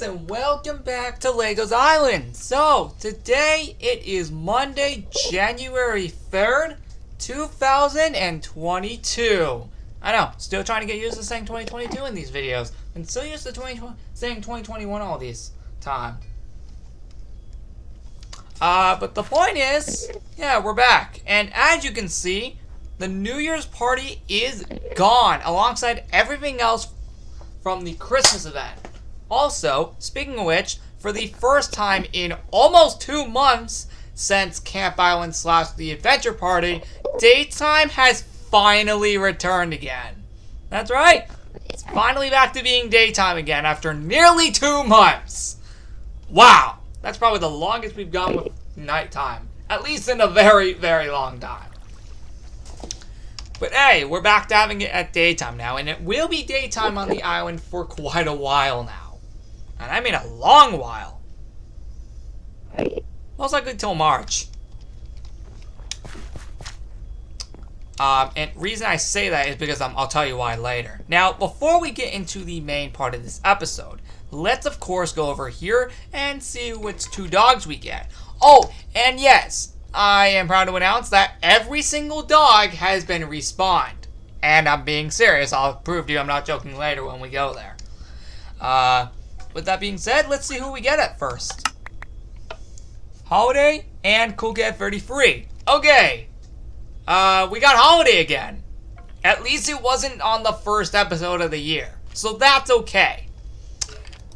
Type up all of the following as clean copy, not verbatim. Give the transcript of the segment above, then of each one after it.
friends, and welcome back to Legos Island. So, today it is Monday, January 3rd, 2022. I know, still trying to get used to saying 2022 in these videos. And still used to saying 2021 all these time. But the point is, yeah, we're back. And as you can see, the New Year's party is gone, alongside everything else from the Christmas event. Also, speaking of which, for the first time in almost 2 months since Camp Island / the Adventure Party, daytime has finally returned again. That's right, it's finally back to being daytime again after nearly 2 months. Wow, that's probably the longest we've gone with nighttime, at least in a very, very long time. But hey, we're back to having it at daytime now, and it will be daytime on the island for quite a while now. And I mean a long while. Most likely till March. And reason I say that is because I'll tell you why later. Now, before we get into the main part of this episode, let's of course go over here and see which 2 dogs we get. Oh, and yes, I am proud to announce that every single dog has been respawned. And I'm being serious. I'll prove to you I'm not joking later when we go there. With that being said, let's see who we get at first. Holiday and Cool Cat 33. Okay. We got Holiday again. At least it wasn't on the first episode of the year. So that's okay.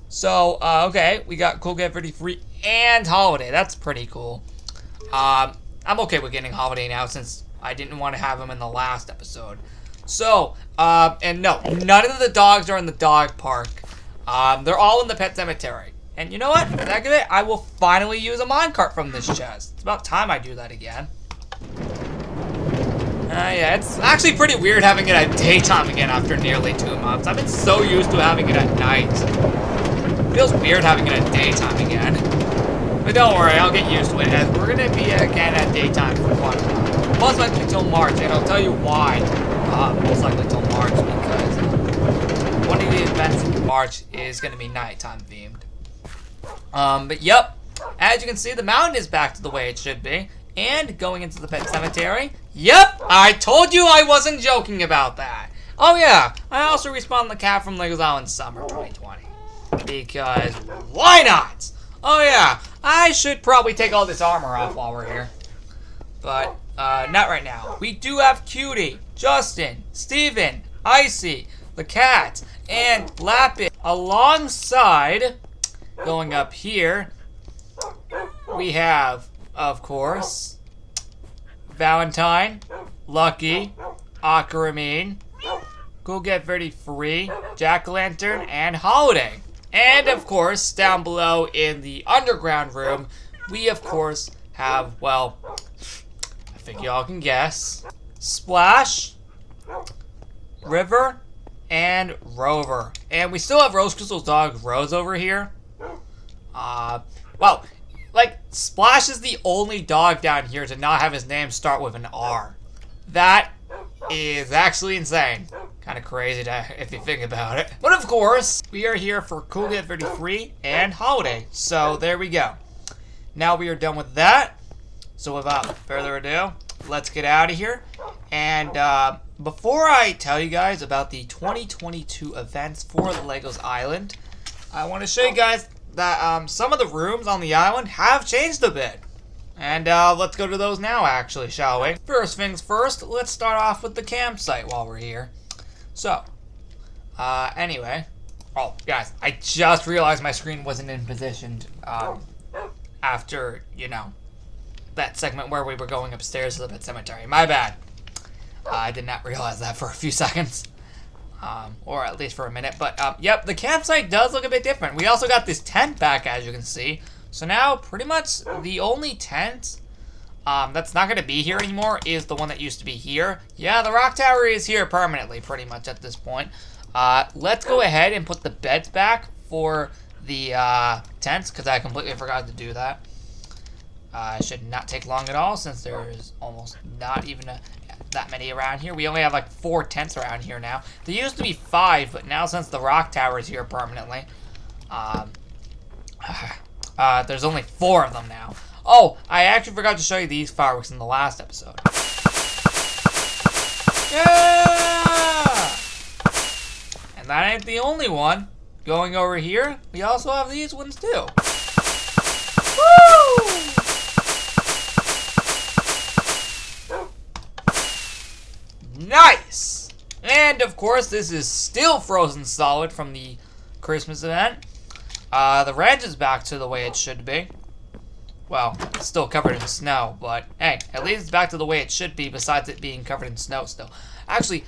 So, okay. We got Cool Cat 33 and Holiday. That's pretty cool. I'm okay with getting Holiday now since I didn't want to have him in the last episode. So, and no, none of the dogs are in the dog park. They're all in the pet cemetery. And you know what? For the heck of it, I will finally use a minecart from this chest. It's about time I do that again. Yeah, it's actually pretty weird having it at daytime again after nearly 2 months. I've been so used to having it at night. It feels weird having it at daytime again. But don't worry, I'll get used to it, as we're going to be again at daytime for quite a while. Most likely till March, and I'll tell you why. Most likely till March, because one of the events in March is going to be nighttime themed. But yep, as you can see, the mountain is back to the way it should be. And going into the pet cemetery. Yep, I told you I wasn't joking about that. Oh yeah, I also respawned the cat from Legos Island Summer 2020. Because why not? Oh yeah, I should probably take all this armor off while we're here. But, not right now. We do have Cutie, Justin, Steven, Icy, the cat, and Lapis. Alongside, going up here, we have, of course, Valentine, Lucky, Aquamarine, Cool Cat 33, Jack-O-Lantern, and Holiday. And, of course, down below in the underground room, we, of course, have, well, I think y'all can guess, Splash, River, and Rover. And we still have Rose Crystal's dog, Rose, over here. Well, like, Splash is the only dog down here to not have his name start with an R. That is actually insane. Kind of crazy if you think about it. But of course, we are here for Cool Cat 33 and Holiday. So there we go. Now we are done with that. So without further ado, let's get out of here. And before I tell you guys about the 2022 events for Legos Island, I want to show you guys that some of the rooms on the island have changed a bit. And let's go to those now, actually, shall we? First things first, let's start off with the campsite while we're here. So, anyway. Oh, guys, I just realized my screen wasn't in position after, you know, that segment where we were going upstairs to the pet cemetery. My bad. I did not realize that for a few seconds. Or at least for a minute. But, yep, the campsite does look a bit different. We also got this tent back, as you can see. So now, pretty much the only tent that's not going to be here anymore is the one that used to be here. Yeah, the rock tower is here permanently, pretty much at this point. Let's go ahead and put the beds back for the tents, because I completely forgot to do that. Should not take long at all, since there's almost not even that many around here. We only have like 4 tents around here now. There used to be 5, but now since the rock tower is here permanently, There's only 4 of them now. Oh, I actually forgot to show you these fireworks in the last episode. Yeah! And that ain't the only one. Going over here, we also have these ones too. Woo! Nice! And of course, this is still frozen solid from the Christmas event. The ranch is back to the way it should be. Well, it's still covered in snow, but hey, at least it's back to the way it should be, besides it being covered in snow still. Actually,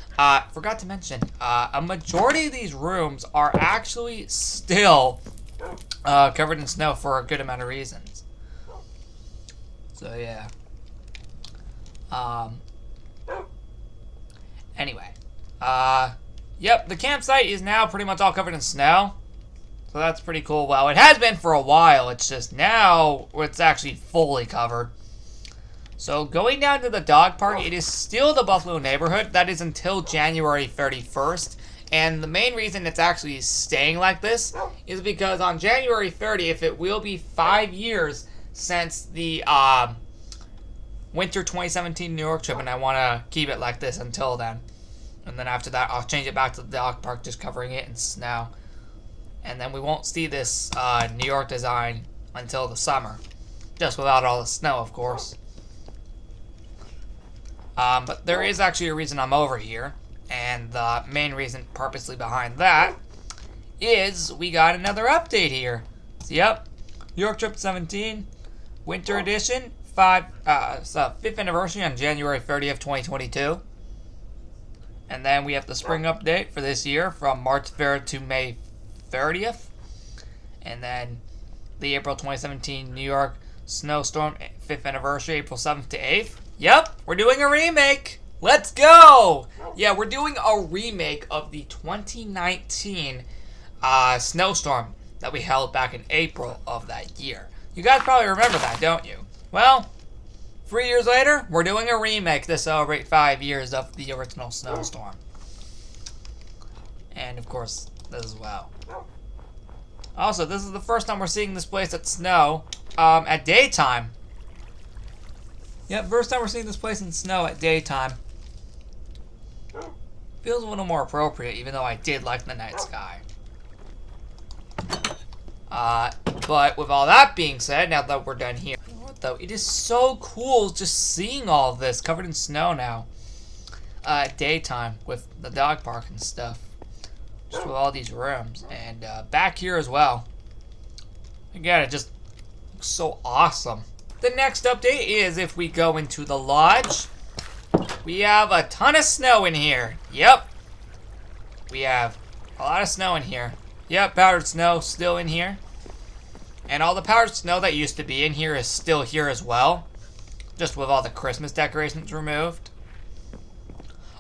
forgot to mention, a majority of these rooms are actually still covered in snow for a good amount of reasons. So, yeah. Anyway. Yep, the campsite is now pretty much all covered in snow. So that's pretty cool. Well, it has been for a while. It's just now it's actually fully covered. So going down to the dog park, it is still the Buffalo neighborhood. That is until January 31st. And the main reason it's actually staying like this is because on January 30th, it will be 5 years since the winter 2017 New York trip. And I want to keep it like this until then. And then after that, I'll change it back to the dog park, just covering it in snow. And then we won't see this New York design until the summer. Just without all the snow, of course. But there is actually a reason I'm over here. And the main reason purposely behind that is we got another update here. So, yep, New York Trip 17, Winter Edition, 5th anniversary on January 30th, 2022. And then we have the spring update for this year from March 3rd to May 30th. And then the April 2017 New York Snowstorm 5th anniversary, April 7th to 8th. Yep, we're doing a remake. Let's go. Yeah, we're doing a remake of the 2019 snowstorm that we held back in April of that year. You guys probably remember that, don't you? Well, 3 years later, we're doing a remake to celebrate 5 years of the original snowstorm. And of course, this as well. Also, this is the first time we're seeing this place at snow at daytime. Yep, first time we're seeing this place in snow at daytime. Feels a little more appropriate, even though I did like the night sky. But with all that being said, now that we're done here, you know what though? It is so cool just seeing all of this covered in snow now. At daytime with the dog park and stuff. Just with all these rooms. And back here as well. Again, it just looks so awesome. The next update is if we go into the lodge. We have a ton of snow in here. Yep. We have a lot of snow in here. Yep, powdered snow still in here. And all the powdered snow that used to be in here is still here as well. Just with all the Christmas decorations removed.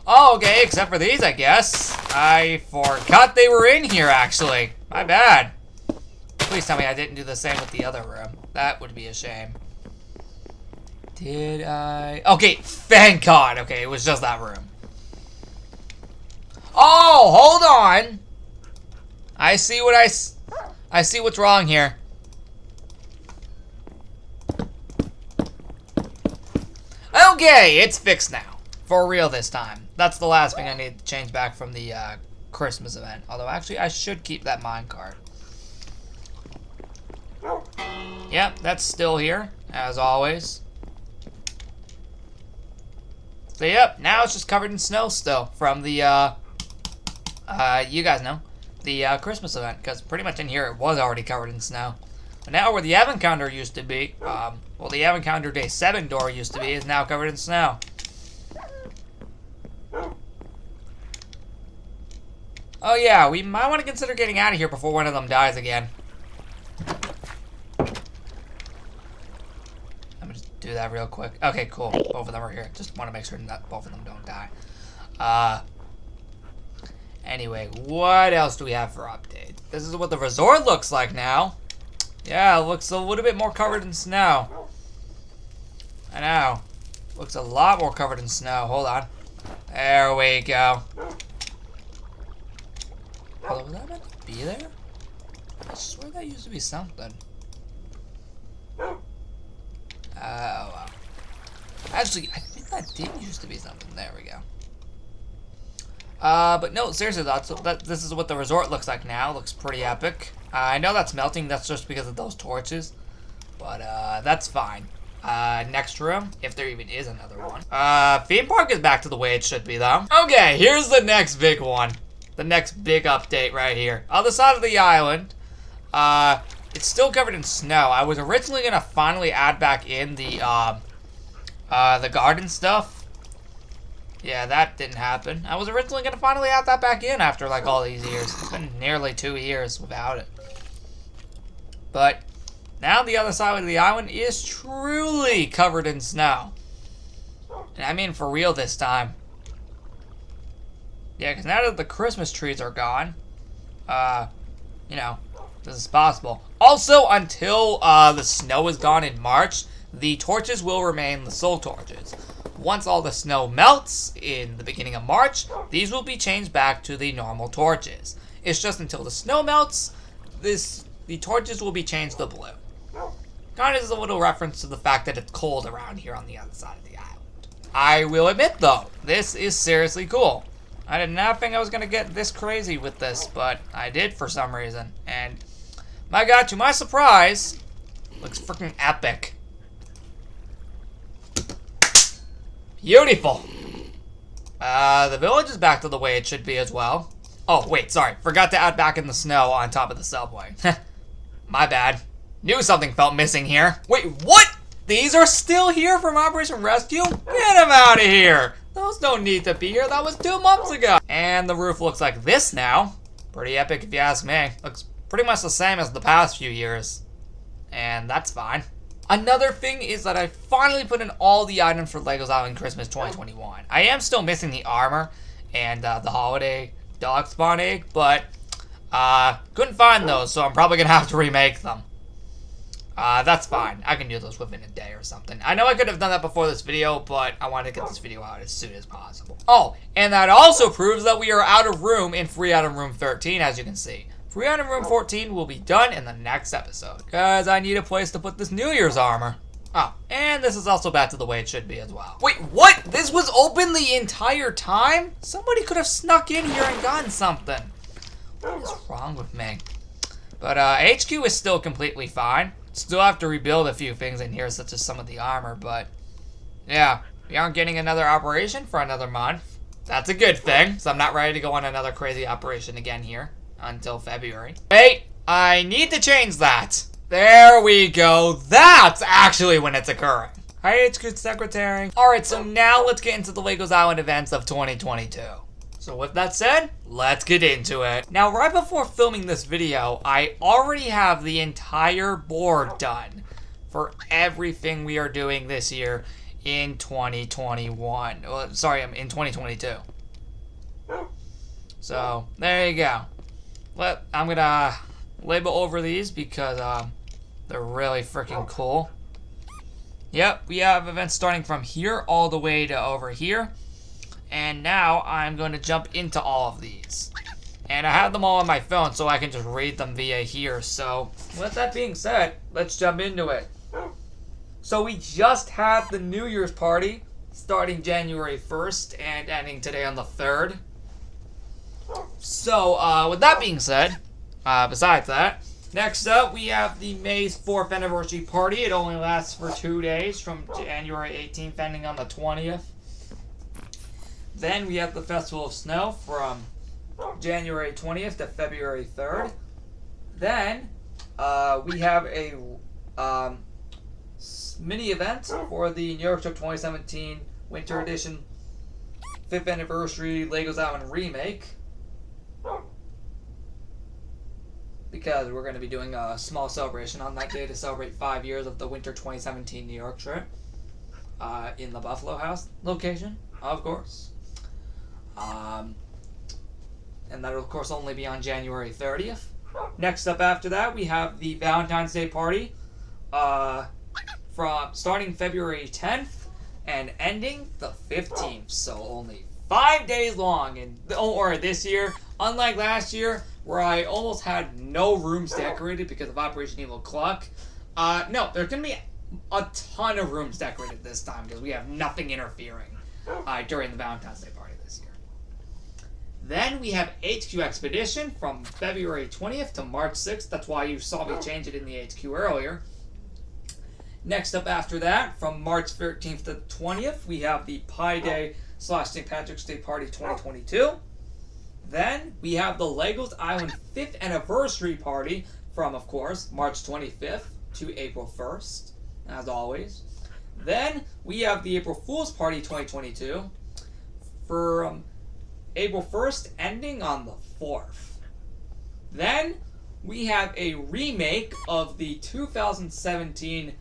Oh, okay, except for these, I guess. I forgot they were in here, actually. My bad. Please tell me I didn't do the same with the other room. That would be a shame. Did I? Okay, thank God. Okay, it was just that room. Oh, hold on. I see what I see what's wrong here. Okay, it's fixed now. For real this time. That's the last thing I need to change back from the Christmas event. Although, actually, I should keep that minecart. Yep, that's still here, as always. So, yep, now it's just covered in snow still from the, you guys know, the Christmas event. Because pretty much in here it was already covered in snow. But now where the advent calendar used to be, well, the advent calendar day 7 door used to be, is now covered in snow. Oh yeah, we might want to consider getting out of here before one of them dies again. Let me just do that real quick. Okay, cool. Both of them are here. Just want to make sure that both of them don't die. Anyway, what else do we have for update? This is what the resort looks like now. Yeah, it looks a little bit more covered in snow. I know. Looks a lot more covered in snow. Hold on. There we go. Oh, was that meant to be there? swear that used to be something. Oh, wow. Actually, I think that did used to be something. There we go. But no, seriously, this is what the resort looks like now. Looks pretty epic. I know that's melting. That's just because of those torches. But, that's fine. Next room, if there even is another one. Theme park is back to the way it should be, though. Okay, here's the next big one. The next big update right here. Other side of the island, it's still covered in snow. I was originally gonna finally add back in the garden stuff. Yeah, that didn't happen. I was originally gonna finally add that back in after, like, all these years. It's been nearly 2 years without it. But now the other side of the island is truly covered in snow. And I mean for real this time. Yeah, because now that the Christmas trees are gone, you know, this is possible. Also, until the snow is gone in March, the torches will remain the soul torches. Once all the snow melts in the beginning of March, these will be changed back to the normal torches. It's just until the snow melts, the torches will be changed to blue. Kind of as a little reference to the fact that it's cold around here on the other side of the island. I will admit, though, this is seriously cool. I did not think I was going to get this crazy with this, but I did for some reason. And, my god, to my surprise, looks freaking epic. Beautiful. The village is back to the way it should be as well. Oh, wait, sorry. Forgot to add back in the snow on top of the subway. My bad. Knew something felt missing here. Wait, what? These are still here from Operation Rescue? Get them out of here. Those don't need to be here. That was 2 months ago. And the roof looks like this now. Pretty epic if you ask me. Looks pretty much the same as the past few years. And that's fine. Another thing is that I finally put in all the items for LEGO's Island Christmas 2021. I am still missing the armor and the holiday dog spawn egg, but couldn't find those, so I'm probably going to have to remake them. That's fine. I can do those within a day or something. I know I could have done that before this video, but I wanted to get this video out as soon as possible. Oh, and that also proves that we are out of room in Free Item Room 13, as you can see. Free Item Room 14 will be done in the next episode, because I need a place to put this New Year's armor. Oh, and this is also back to the way it should be as well. Wait, what? This was open the entire time? Somebody could have snuck in here and gotten something. What is wrong with me? But HQ is still completely fine. Still have to rebuild a few things in here, such as some of the armor, but yeah, we aren't getting another operation for another month. That's a good thing, so I'm not ready to go on another crazy operation again here until February. Wait, I need to change that. There we go. That's actually when it's occurring. Hi, HQ Secretary. Alright, so now let's get into the LEGO's Island events of 2022. So with that said, let's get into it. Now, right before filming this video, I already have the entire board done for everything we are doing this year in 2021. Well, sorry, in 2022. So, there you go. I'm gonna label over these because they're really freaking cool. Yep, we have events starting from here all the way to over here. And now I'm going to jump into all of these. And I have them all on my phone so I can just read them via here. So, with that being said, let's jump into it. So we just had the New Year's party starting January 1st and ending today on the 3rd. So, with that being said, besides that, next up we have the May's 4th anniversary party. It only lasts for 2 days from January 18th ending on the 20th. Then we have the Festival of Snow from January 20th to February 3rd. Then we have a mini event for the New York Trip 2017 Winter Edition 5th Anniversary LEGO's Island Remake. Because we're going to be doing a small celebration on that day to celebrate 5 years of the Winter 2017 New York Trip. In the Buffalo House location, of course. And that'll of course only be on January 30th. Next up after that, we have the Valentine's Day party, from starting February 10th and ending the 15th. So only 5 days long. And don't worry, this year, unlike last year, where I almost had no rooms decorated because of Operation Evil Cluck. No, there's going to be a ton of rooms decorated this time because we have nothing interfering during the Valentine's Day party this year. Then we have HQ Expedition from February 20th to March 6th. That's why you saw me change it in the HQ earlier. Next up after that, from March 13th to 20th, we have the Pi Day / St. Patrick's Day Party 2022. Then we have the Legos Island 5th Anniversary Party from, of course, March 25th to April 1st, as always. Then we have the April Fool's Party 2022 from April 1st ending on the 4th. Then we have a remake of the 2017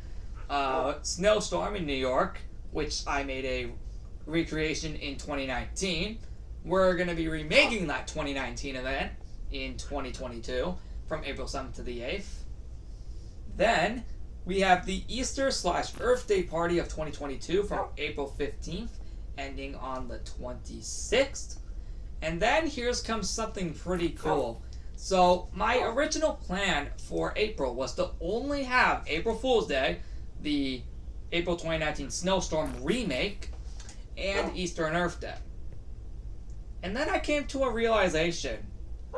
Snowstorm in New York, which I made a recreation in 2019. We're going to be remaking that 2019 event in 2022 from April 7th to the 8th. Then we have the Easter / Earth Day Party of 2022 from April 15th ending on the 26th. And then here's comes something pretty cool. So my original plan for April was to only have April Fool's Day, the April 2019 Snowstorm remake, and Easter and Earth Day. And then I came to a realization.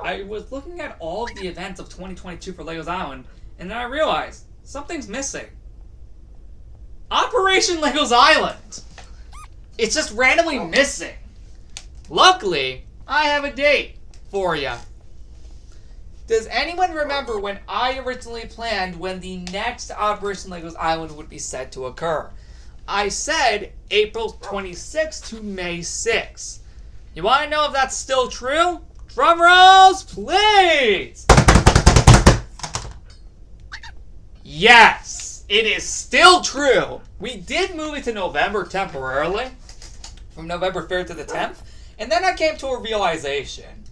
I was looking at all of the events of 2022 for Legos Island, and then I realized something's missing. Operation Legos Island! It's just randomly missing. Luckily, I have a date for you. Does anyone remember when I originally planned when the next Operation Legos Island would be set to occur? I said April 26th to May 6th. You want to know if that's still true? Drum rolls, please! Yes, it is still true. We did move it to November temporarily, from November 3rd to the 10th, and then I came to a realization.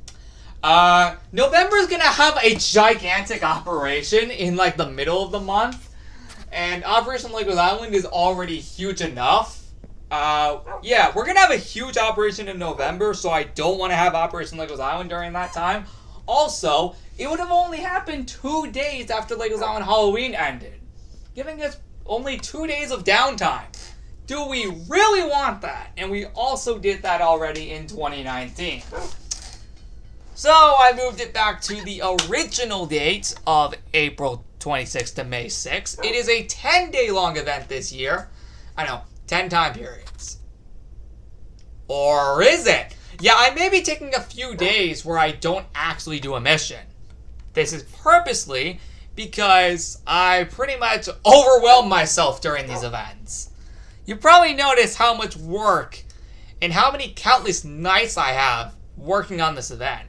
November is going to have a gigantic operation in like the middle of the month, and Operation Legos Island is already huge enough. Yeah, we're going to have a huge operation in November, so I don't want to have Operation Legos Island during that time. Also, it would have only happened 2 days after Legos Island Halloween ended, giving us only 2 days of downtime. Do we really want that? And we also did that already in 2019. So I moved it back to the original date of April 26th to May 6th. It is a 10-day long event this year. I know, 10 time periods. Or is it? Yeah, I may be taking a few days where I don't actually do a mission. This is purposely because I pretty much overwhelm myself during these events. You probably notice how much work and how many countless nights I have working on this event.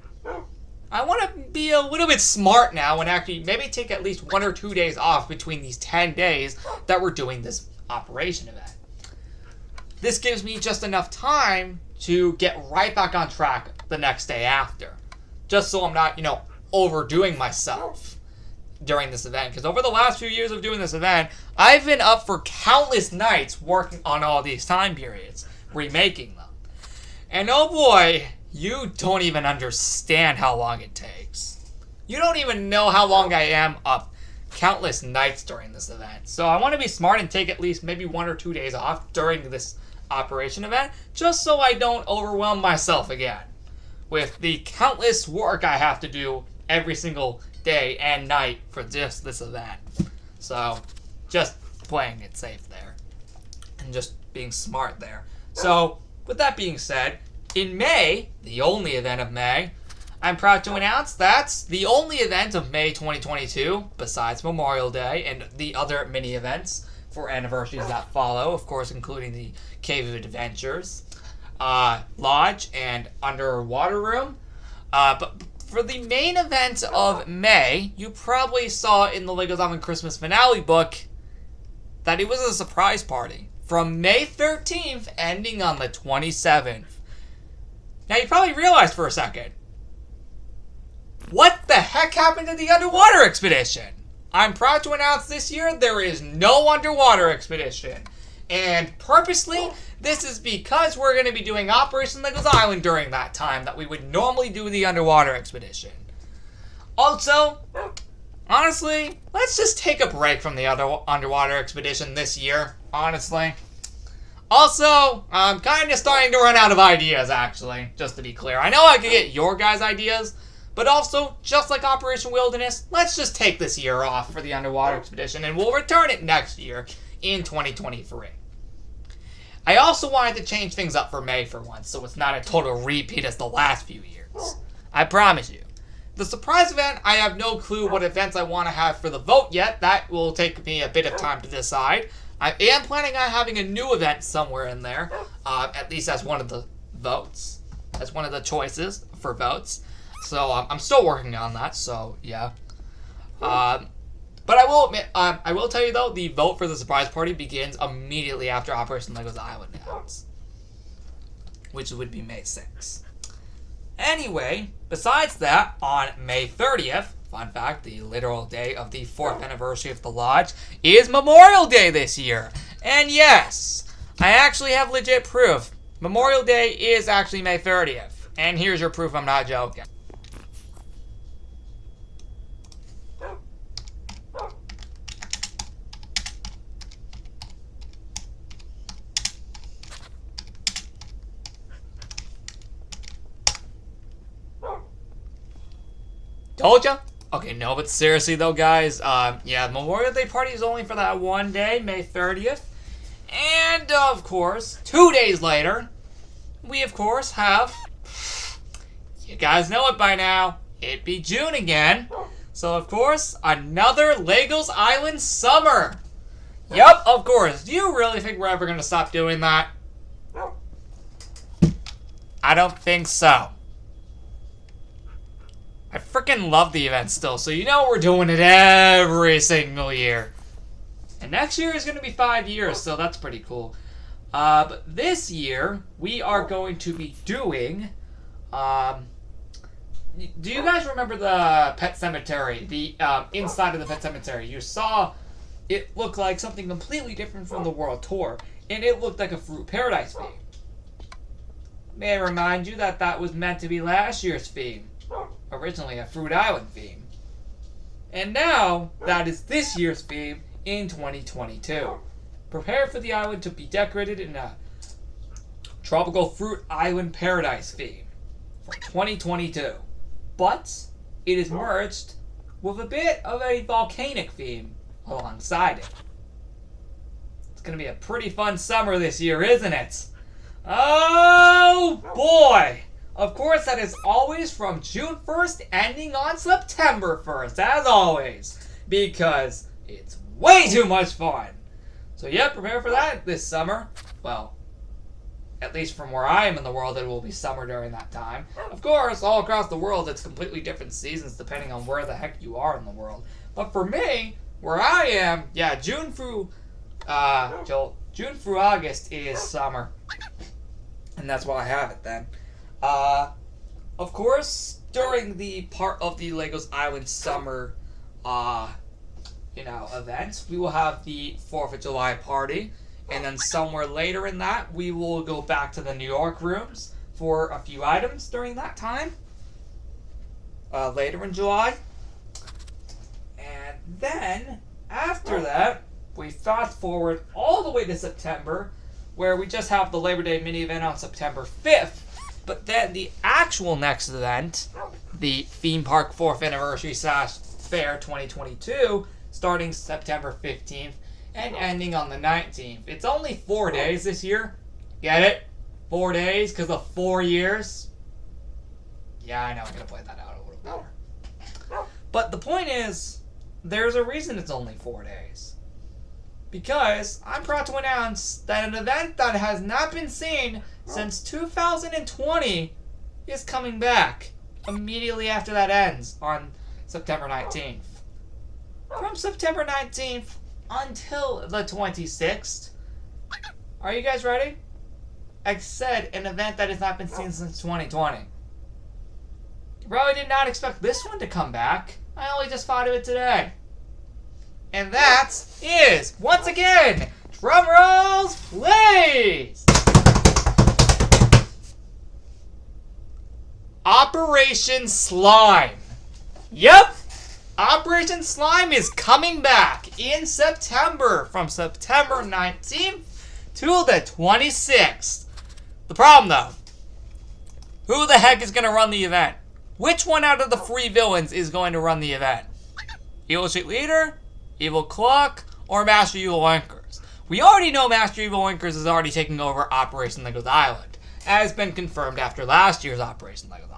I want to be a little bit smart now and actually maybe take at least 1 or 2 days off between these 10 days that we're doing this operation event. This gives me just enough time to get right back on track the next day after. Just so I'm not, overdoing myself during this event. Because over the last few years of doing this event, I've been up for countless nights working on all these time periods, remaking them. And oh boy, you don't even understand how long it takes. You don't even know how long I am up countless nights during this event. So I want to be smart and take at least maybe 1 or 2 days off during this operation event, just so I don't overwhelm myself again with the countless work I have to do every single day and night for just this event. So just playing it safe there and just being smart there. So with that being said, in May, the only event of May, I'm proud to announce that's the only event of May 2022, besides Memorial Day and the other mini events for anniversaries that follow, of course, including the Cave of Adventures, Lodge, and Underwater Room. But for the main event of May, you probably saw in the Legos Island Christmas finale book that it was a surprise party from May 13th ending on the 27th. Now, you probably realized for a second, what the heck happened to the underwater expedition? I'm proud to announce this year there is no underwater expedition. And purposely, this is because we're going to be doing Operation Legos Island during that time that we would normally do the underwater expedition. Also, honestly, let's just take a break from the underwater expedition this year, honestly. Also, I'm kind of starting to run out of ideas, actually, just to be clear. I know I could get your guys' ideas, but also, just like Operation Wilderness, let's just take this year off for the underwater expedition, and we'll return it next year in 2023. I also wanted to change things up for May for once, so it's not a total repeat as the last few years. I promise you. The surprise event, I have no clue what events I want to have for the vote yet. That will take me a bit of time to decide. I am planning on having a new event somewhere in there, at least as one of the votes, as one of the choices for votes. So I'm still working on that, so yeah. But I will admit, I will tell you though, the vote for the surprise party begins immediately after Operation Legos Island ends, which would be May 6th. Anyway, besides that, on May 30th, fun fact, the literal day of the 4th anniversary of the Lodge, is Memorial Day this year. And yes, I actually have legit proof. Memorial Day is actually May 30th. And here's your proof, I'm not joking. Told ya? Okay, no, but seriously though, guys, yeah, Memorial Day party is only for that one day, May 30th. And, of course, 2 days later, we, of course, have, you guys know it by now, it'd be June again. So, of course, another Legos Island summer. Yep, of course. Do you really think we're ever going to stop doing that? I don't think so. I freaking love the event still, so you know we're doing it every single year. And next year is going to be 5 years, so that's pretty cool. But this year, we are going to be doing... do you guys remember the Pet Cemetery? The inside of the Pet Cemetery. You saw it looked like something completely different from the World Tour. And it looked like a Fruit Paradise theme. May I remind you that that was meant to be last year's theme. Originally a Fruit Island theme. And now, that is this year's theme in 2022. Prepare for the island to be decorated in a tropical Fruit Island Paradise theme for 2022. But it is merged with a bit of a volcanic theme alongside it. It's going to be a pretty fun summer this year, isn't it? Oh boy! Of course, that is always from June 1st, ending on September 1st, as always, because it's way too much fun. So yeah, prepare for that this summer. Well, at least from where I am in the world, it will be summer during that time. Of course, all across the world, it's completely different seasons depending on where the heck you are in the world. But for me, where I am, yeah, June through August is summer. And that's why I have it then. Of course, during the part of the Legos Island summer, events, we will have the 4th of July party, and then somewhere later in that, we will go back to the New York rooms for a few items during that time, later in July. And then, after that, we fast forward all the way to September, where we just have the Labor Day mini event on September 5th. But then the actual next event, the Theme Park 4th Anniversary / Fair 2022, starting September 15th and ending on the 19th. It's only 4 days this year. Get it? 4 days because of 4 years? Yeah, I know. I'm going to play that out a little better. But the point is, there's a reason it's only 4 days. Because I'm proud to announce that an event that has not been seen since 2020 is coming back immediately after that ends on September 19th. From September 19th until the 26th. Are you guys ready? I said an event that has not been seen since 2020. You probably did not expect this one to come back. I only just thought of it today. And that is, once again, drum rolls, please! Operation Slime. Yep! Operation Slime is coming back in September, from September 19th to the 26th. The problem, though, who the heck is going to run the event? Which one out of the 3 villains is going to run the event? Evil Street Leader, Evil Clock, or Master Evil Winkers? We already know Master Evil Winkers is already taking over Operation Legos Island, as been confirmed after last year's Operation Legos Island.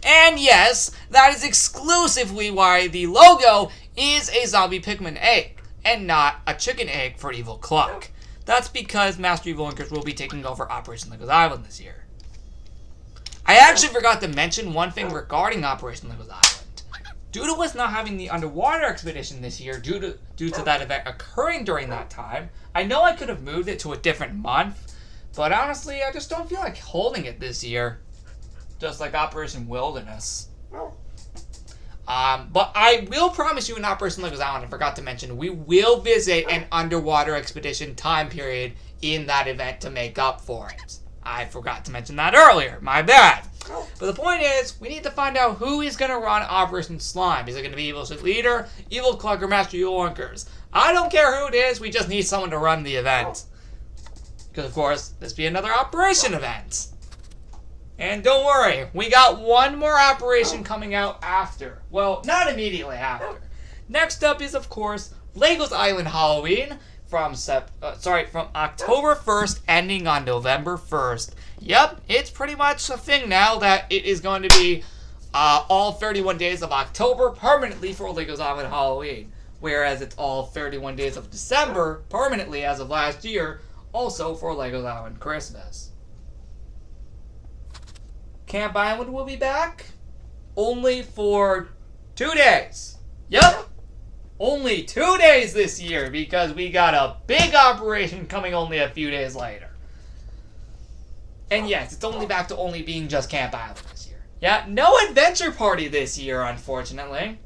And yes, that is exclusively why the logo is a zombie Pikmin egg, and not a chicken egg for Evil Clock. That's because Master Evil Winkers will be taking over Operation Legos Island this year. I actually forgot to mention one thing regarding Operation Legos Island. Due to us not having the underwater expedition this year, due to that event occurring during that time, I know I could have moved it to a different month, but honestly, I just don't feel like holding it this year. Just like Operation Wilderness. But I will promise you in Operation Legos Island, I forgot to mention, we will visit an underwater expedition time period in that event to make up for it. I forgot to mention that earlier. My bad. But the point is, we need to find out who is going to run Operation Slime. Is it going to be Evil Street Leader, Evil Clock, or Master Evil Winkers? I don't care who it is, we just need someone to run the event. Because, of course, this be another Operation event. And don't worry, we got one more operation coming out after. Well, not immediately after. Next up is, of course, Legos Island Halloween from October 1st ending on November 1st. Yep, it's pretty much a thing now that it is going to be all 31 days of October permanently for Legos Island Halloween. Whereas it's all 31 days of December permanently as of last year, also for Legos Island Christmas. Camp Island will be back only for 2 days. Yep, only 2 days this year because we got a big operation coming only a few days later. And yes, it's only back to only being just Camp Island this year. Yeah, no Adventure Party this year, unfortunately.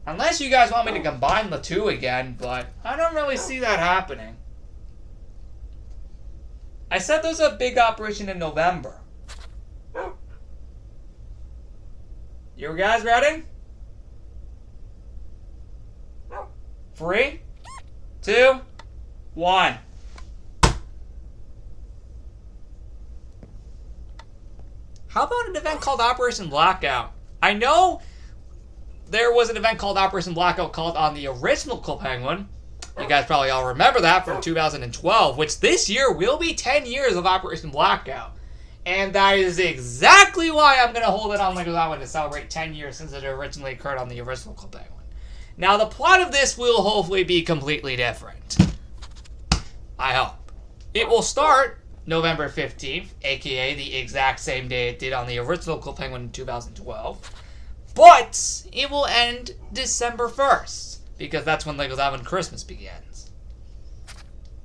Unless you guys want me to combine the two again, but I don't really see that happening. I said there's a big operation in November. You guys ready? 3, 2, 1. How about an event called Operation Blackout? I know there was an event called Operation Blackout called on the original Club Penguin. You guys probably all remember that from 2012, which this year will be 10 years of Operation Blackout. And that is exactly why I'm going to hold it on Legos Island to celebrate 10 years since it originally occurred on the original Club Penguin. Now, the plot of this will hopefully be completely different. I hope. It will start November 15th, aka the exact same day it did on the original Club Penguin in 2012. But it will end December 1st, because that's when Legos Island Christmas begins.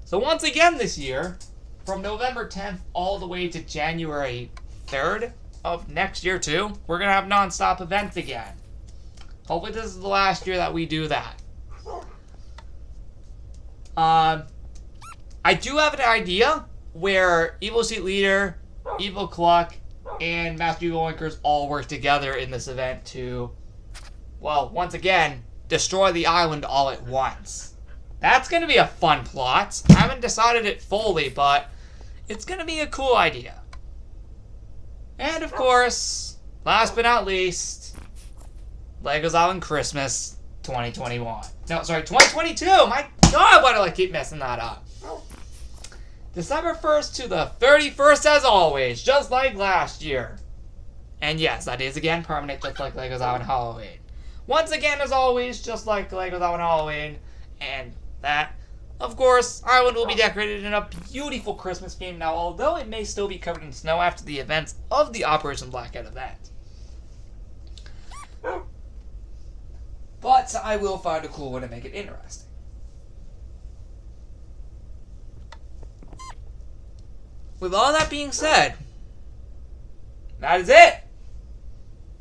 So once again this year, from November 10th all the way to January 3rd of next year too, we're going to have non-stop events again. Hopefully this is the last year that we do that. I do have an idea where Evil Street Leader, Evil Clock, and Master Evil Winkers all work together in this event to, well, once again, destroy the island all at once. That's going to be a fun plot. I haven't decided it fully, but it's going to be a cool idea. And of course, last but not least, Legos Island Christmas 2021. No, sorry, 2022! My God, why do I keep messing that up? December 1st to the 31st as always, just like last year. And yes, that is again permanent, just like Legos Island Halloween. Once again, as always, just like Legos Island Halloween. And that, of course, Island will be decorated in a beautiful Christmas theme now, although it may still be covered in snow after the events of the Operation Blackout event. But I will find a cool way to make it interesting. With all that being said, that is it.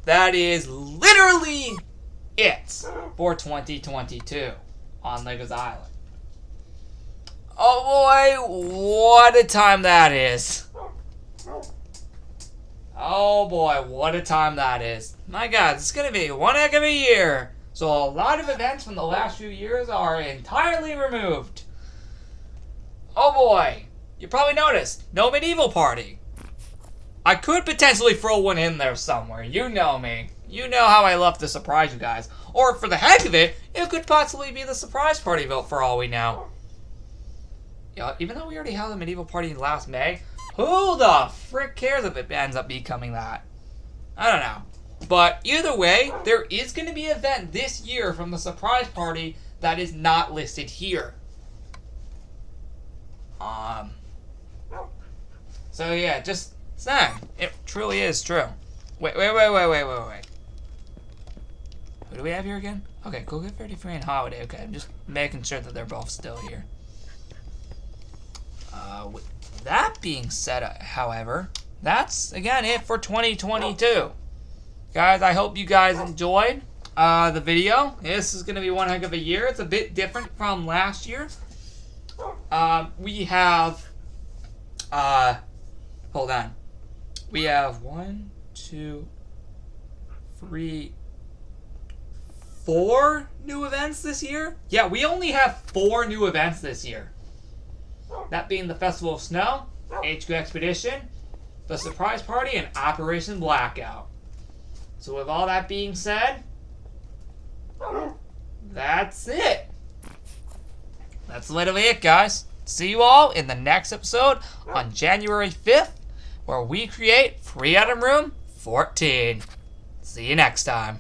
That is literally it for 2022 on Legos Island. Oh boy, what a time that is. Oh boy, what a time that is. My god, it's gonna be one heck of a year. So a lot of events from the last few years are entirely removed. Oh boy, you probably noticed, no medieval party. I could potentially throw one in there somewhere, you know me. You know how I love to surprise you guys. Or for the heck of it, it could possibly be the surprise party vote for all we know. Yeah, even though we already had the medieval party last May, who the frick cares if it ends up becoming that? I don't know. But either way, there is going to be an event this year from the surprise party that is not listed here. So yeah, just saying. It truly is true. Wait. Who do we have here again? Okay, Go Get 33 and Holiday. Okay, I'm just making sure that they're both still here. With that being said, however, that's, again, it for 2022. Guys, I hope you guys enjoyed the video. This is going to be one heck of a year. It's a bit different from last year. We have, hold on. We have 1, 2, 3, 4 new events this year? Yeah, we only have 4 new events this year. That being the Festival of Snow, HQ Expedition, the Surprise Party, and Operation Blackout. So with all that being said, that's it. That's literally it, guys. See you all in the next episode on January 5th, where we create Free Item Room 14. See you next time.